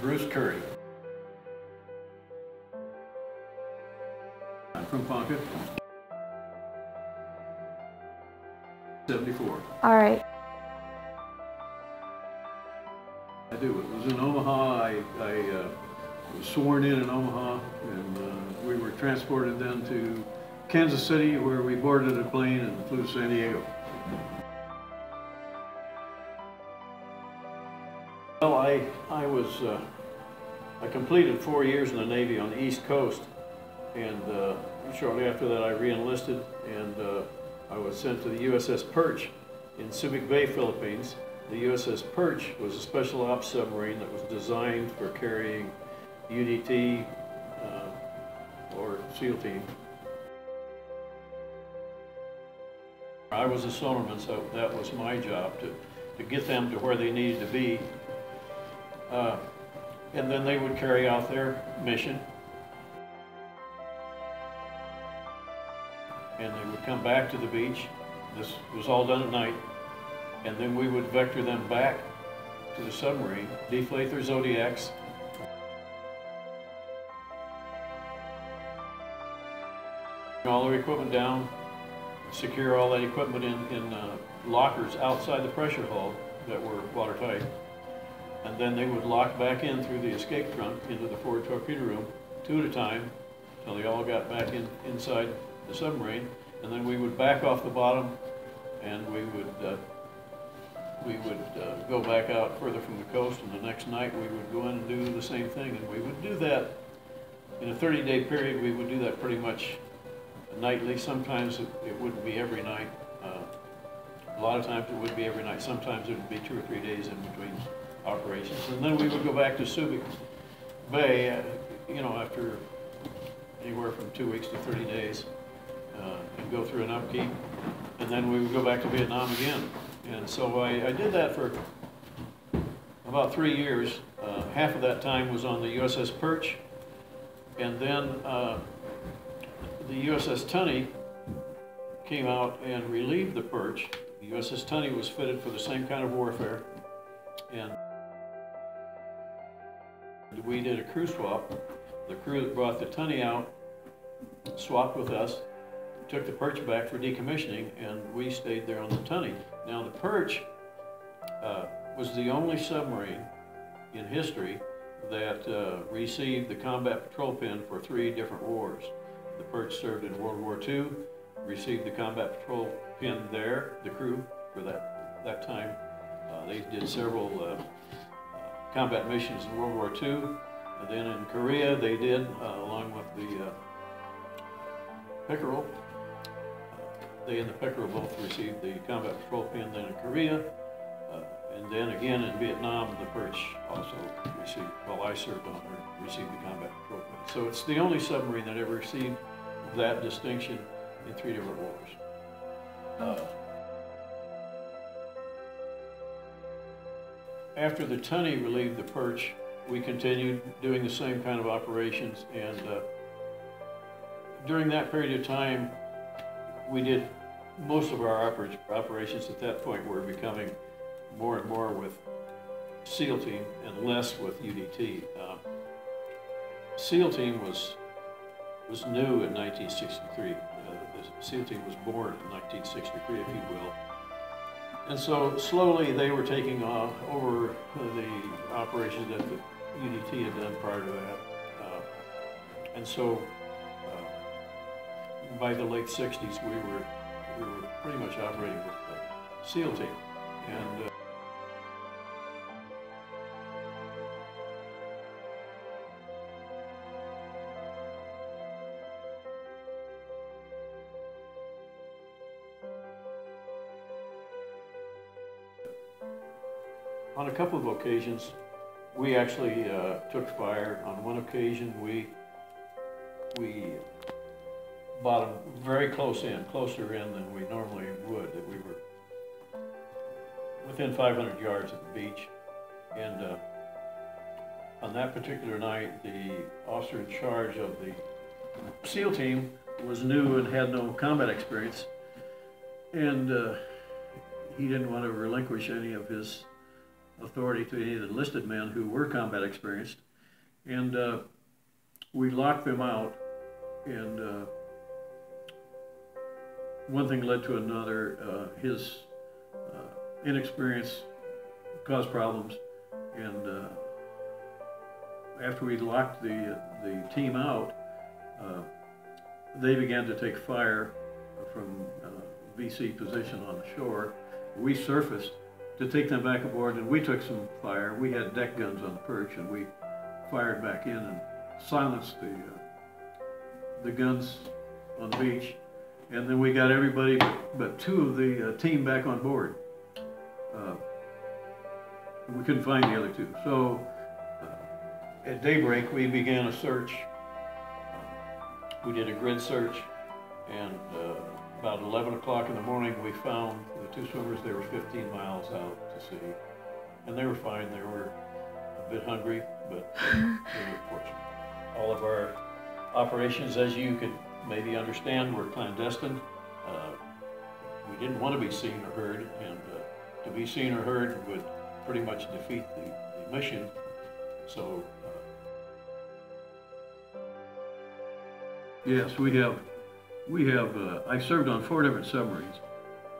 Bruce Curry. I'm from Ponca. 74. All right. I do. It was in Omaha. I was sworn in Omaha, and we were transported then to Kansas City, where we boarded a plane and flew to San Diego. Well, I completed 4 years in the Navy on the East Coast, and shortly after that I re-enlisted, and I was sent to the USS Perch in Subic Bay, Philippines. The USS Perch was a special ops submarine that was designed for carrying UDT or SEAL team. I was a sonarman, so that was my job, to get them to where they needed to be. And then they would carry out their mission. And they would come back to the beach. This was all done at night. And then we would vector them back to the submarine, deflate their Zodiacs, all their equipment down, secure all that equipment in lockers outside the pressure hull that were watertight. And then they would lock back in through the escape trunk into the forward torpedo room, 2 at a time, until they all got back inside the submarine. And then we would back off the bottom, and we would go back out further from the coast, and the next night we would go in and do the same thing. And we would do that in a 30-day period. We would do that pretty much nightly. Sometimes it wouldn't be every night. A lot of times it would be every night. Sometimes it would be 2 or 3 days in between operations. And then we would go back to Subic Bay, you know, after anywhere from 2 weeks to 30 days, and go through an upkeep. And then we would go back to Vietnam again. And so I did that for about 3 years. Half of that time was on the USS Perch, and then the USS Tunney came out and relieved the Perch. The USS Tunney was fitted for the same kind of warfare, and we did a crew swap. The crew that brought the Tunney out swapped with us, took the Perch back for decommissioning, and we stayed there on the Tunney. Now the Perch was the only submarine in history that received the combat patrol pin for 3 different wars. The Perch served in World War II, received the combat patrol pin there, the crew, for that time. They did several combat missions in World War II. And then in Korea they did, along with the Pickerel. They and the Pickerel both received the combat patrol pin then in Korea. And then again in Vietnam, the Perch also received, while I served on her, received the combat patrol pin. So it's the only submarine that ever received that distinction in 3 different wars. After the Tunney relieved the Perch, we continued doing the same kind of operations, and during that period of time, we did most of our operations at that point were becoming more and more with SEAL team and less with UDT. SEAL team was new in 1963. The SEAL team was born in 1963, if you will. And so slowly they were taking over the operations that the UDT had done prior to that. And so by the late 60s, we were pretty much operating with the SEAL team. And on a couple of occasions, we actually took fire. On one occasion, we bottomed very closer in than we normally would. That we were within 500 yards of the beach. And on that particular night, the officer in charge of the SEAL team was new and had no combat experience. And he didn't want to relinquish any of his authority to any of the enlisted men who were combat experienced. And we locked them out, and one thing led to another. His inexperience caused problems, and after we locked the team out, they began to take fire from VC position on the shore. We surfaced to take them back aboard, and we took some fire. We had deck guns on the perch, and we fired back in and silenced the guns on the beach. And then we got everybody but two of the team back on board. We couldn't find the other two. So at daybreak, we began a search. We did a grid search, and about 11 o'clock in the morning, we found the two swimmers. They were 15 miles out to sea, and they were fine. They were a bit hungry, but they were fortunate. All of our operations, as you could maybe understand, were clandestine. We didn't want to be seen or heard, and to be seen or heard would pretty much defeat the mission. So, yes, we have. I served on 4 different submarines,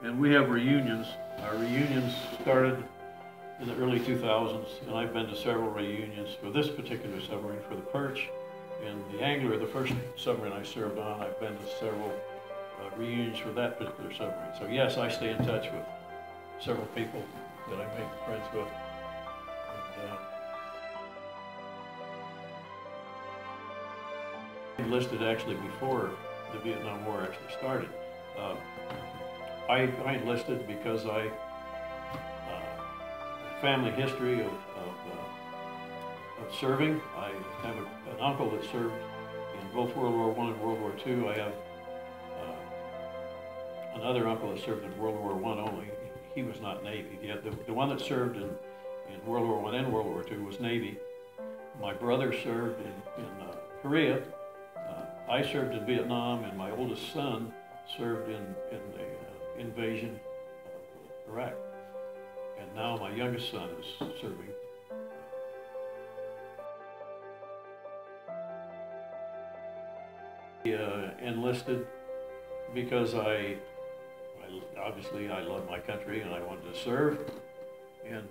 and we have reunions. Our reunions started in the early 2000s, and I've been to several reunions for this particular submarine, for the Perch and the Angler, the first submarine I served on. I've been to several reunions for that particular submarine. So yes, I stay in touch with several people that I make friends with. And, enlisted actually before the Vietnam War actually started. I enlisted because I family history of serving. I have an uncle that served in both World War I and World War II. I have another uncle that served in World War I only. He was not Navy. Yet the one that served in World War I and World War II was Navy. My brother served in Korea. I served in Vietnam, and my oldest son served in the invasion of Iraq. And now my youngest son is serving. Enlisted because obviously I love my country and I wanted to serve. And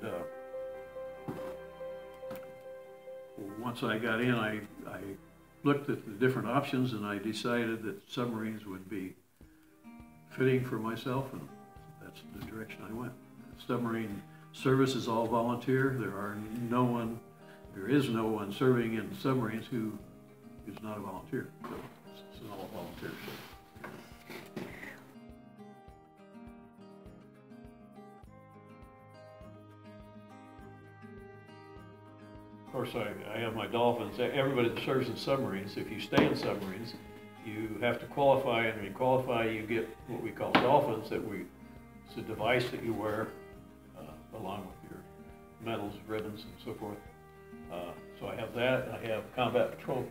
once I got in, I looked at the different options, and I decided that submarines would be fitting for myself, and that's the direction I went. Submarine service is all volunteer. There is no one serving in submarines who is not a volunteer. So it's an all volunteer ship. Of course, I have my Dolphins. Everybody that serves in submarines, if you stay in submarines, you have to qualify, and when you qualify, you get what we call Dolphins. It's a device that you wear along with your medals, ribbons, and so forth. So I have that. I have Combat Patrol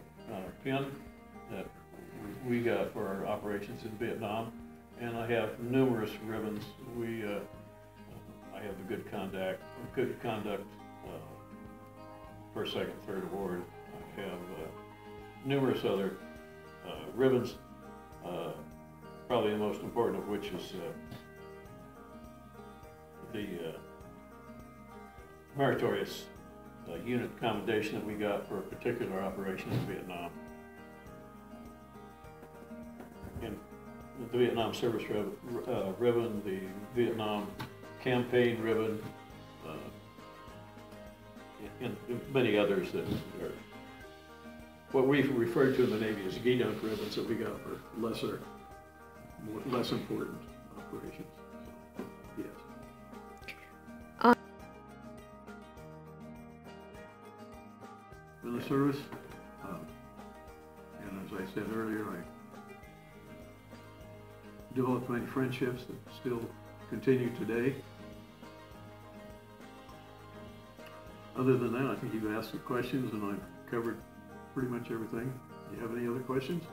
pin that we got for our operations in Vietnam, and I have numerous ribbons. I have the Good Conduct first, second, third award. I have numerous other ribbons, probably the most important of which is the meritorious unit commendation that we got for a particular operation in Vietnam. And the Vietnam Service ribbon, the Vietnam Campaign ribbon, and many others that are what we refer to in the Navy as Gedunk ribbons that we got for less important operations. Yes. In the service, and as I said earlier, I developed many friendships that still continue today. Other than that, I think you've asked the questions, and I've covered pretty much everything. Do you have any other questions?